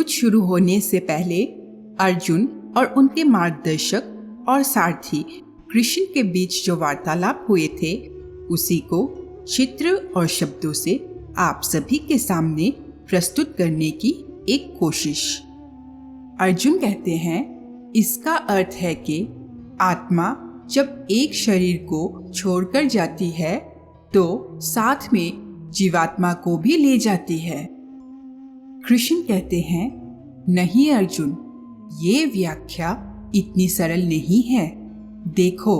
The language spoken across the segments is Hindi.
युद्ध शुरू होने से पहले अर्जुन और उनके मार्गदर्शक और सारथी कृष्ण के बीच जो वार्तालाप हुए थे उसी को चित्र और शब्दों से आप सभी के सामने प्रस्तुत करने की एक कोशिश। अर्जुन कहते हैं, इसका अर्थ है कि आत्मा जब एक शरीर को छोड़कर जाती है तो साथ में जीवात्मा को भी ले जाती है। कृष्ण कहते हैं, नहीं अर्जुन, ये व्याख्या इतनी सरल नहीं है। देखो,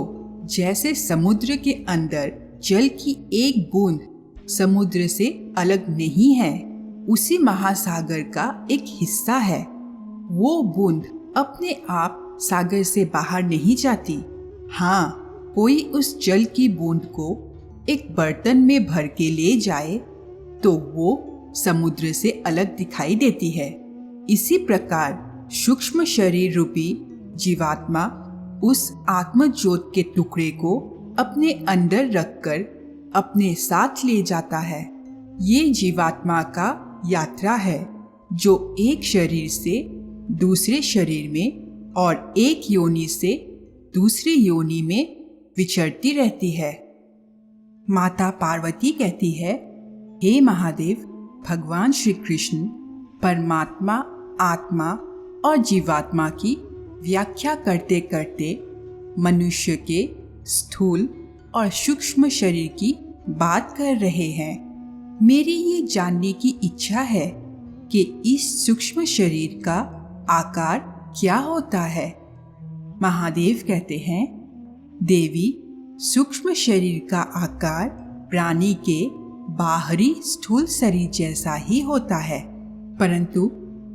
जैसे समुद्र के अंदर जल की एक बूंद समुद्र से अलग नहीं है, उसी महासागर का एक हिस्सा है। वो बूंद अपने आप सागर से बाहर नहीं जाती। हाँ, कोई उस जल की बूंद को एक बर्तन में भर के ले जाए तो वो समुद्र से अलग दिखाई देती है। इसी प्रकार सूक्ष्म शरीर रूपी जीवात्मा उस आत्म ज्योत के टुकड़े को अपने अंदर रखकर अपने साथ ले जाता है। ये जीवात्मा का यात्रा है जो एक शरीर से दूसरे शरीर में और एक योनि से दूसरी योनि में विचरती रहती है। माता पार्वती कहती है, हे महादेव, भगवान श्री कृष्ण परमात्मा, आत्मा और जीवात्मा की व्याख्या करते करते मनुष्य के स्थूल और सूक्ष्म शरीर की बात कर रहे हैं। मेरी ये जानने की इच्छा है कि इस सूक्ष्म शरीर का आकार क्या होता है। महादेव कहते हैं, देवी, सूक्ष्म शरीर का आकार प्राणी के बाहरी स्थूल शरीर जैसा ही होता है, परंतु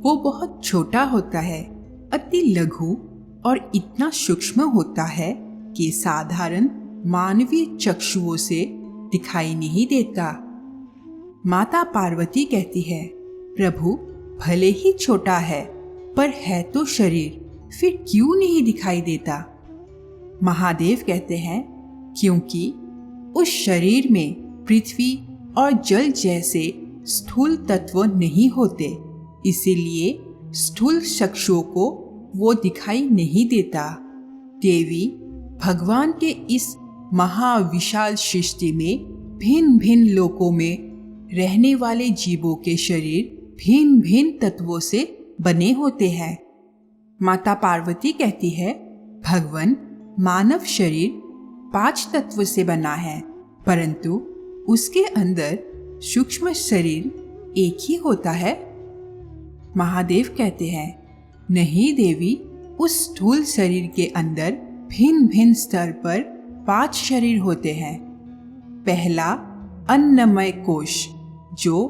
वो बहुत छोटा होता है, अति लघु और इतना सूक्ष्म होता है कि साधारण मानवीय चक्षुओं से दिखाई नहीं देता। माता पार्वती कहती है, प्रभु, भले ही छोटा है पर है तो शरीर, फिर क्यों नहीं दिखाई देता। महादेव कहते हैं, क्योंकि उस शरीर में पृथ्वी और जल जैसे स्थूल तत्व नहीं होते, इसीलिए स्थूल चक्षुओं को वो दिखाई नहीं देता। देवी, भगवान के इस महाविशाल सृष्टि में भिन्न भिन्न लोकों में रहने वाले जीवों के शरीर भिन्न भिन्न तत्वों से बने होते हैं। माता पार्वती कहती है, भगवान, मानव शरीर 5 तत्व से बना है, परंतु उसके अंदर सूक्ष्म शरीर एक ही होता है। महादेव कहते हैं, नहीं देवी, उस स्थूल शरीर के अंदर भिन्न भिन्न स्तर पर 5 शरीर होते हैं। पहला अन्नमय कोश, जो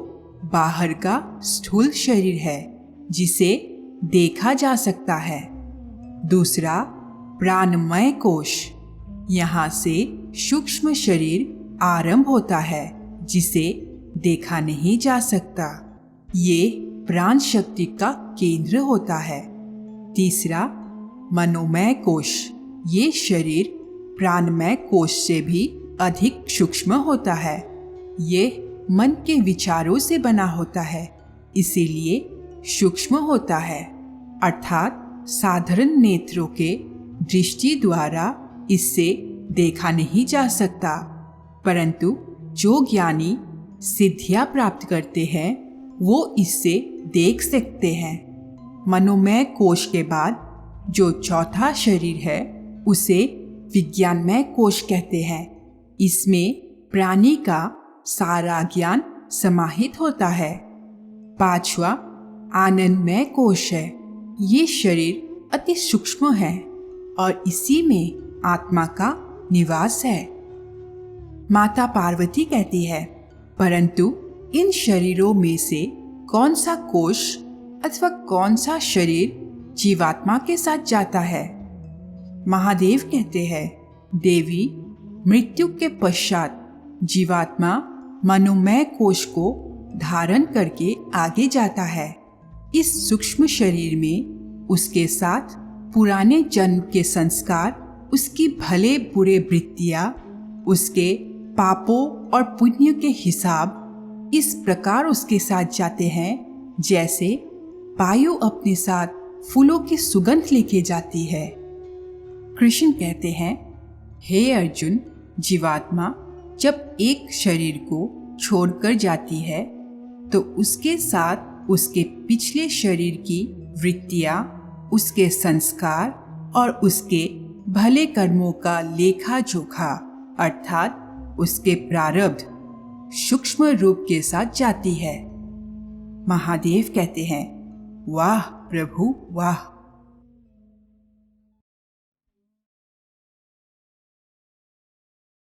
बाहर का स्थूल शरीर है जिसे देखा जा सकता है। दूसरा प्राणमय कोश, यहाँ से सूक्ष्म शरीर आरंभ होता है जिसे देखा नहीं जा सकता। ये प्राण शक्ति का केंद्र होता है। तीसरा मनोमय कोश, ये शरीर प्राणमय कोश से भी अधिक सूक्ष्म होता है। ये मन के विचारों से बना होता है, इसीलिए सूक्ष्म होता है, अर्थात साधारण नेत्रों के दृष्टि द्वारा इससे देखा नहीं जा सकता, परंतु जो ज्ञानी सिद्धियां प्राप्त करते हैं वो इससे देख सकते हैं। मनोमय कोश के बाद जो चौथा शरीर है उसे विज्ञानमय कोश कहते हैं। इसमें प्राणी का सारा ज्ञान समाहित होता है। पांचवा आनंदमय कोश है। ये शरीर अति सूक्ष्म है और इसी में आत्मा का निवास है। माता पार्वती कहती है, परंतु इन शरीरों में से कौन सा कोश अथवा कौन सा शरीर जीवात्मा के साथ जाता है। महादेव कहते हैं, देवी, मृत्यु के पश्चात जीवात्मा मनोमय कोश को धारण करके आगे जाता है। इस सूक्ष्म शरीर में उसके साथ पुराने जन्म के संस्कार, उसकी भले बुरे वृत्तियां, उसके पापों और पुण्य के हिसाब इस प्रकार उसके साथ जाते हैं जैसे वायु अपने साथ फूलों की सुगंध लेके जाती है। कृष्ण कहते हैं, हे अर्जुन, जीवात्मा जब एक शरीर को छोड़कर जाती है तो उसके साथ उसके पिछले शरीर की वृत्तियां, उसके संस्कार और उसके भले कर्मों का लेखा जोखा अर्थात उसके प्रारब्ध सूक्ष्म रूप के साथ जाती है। महादेव कहते हैं, वाह प्रभु वाह।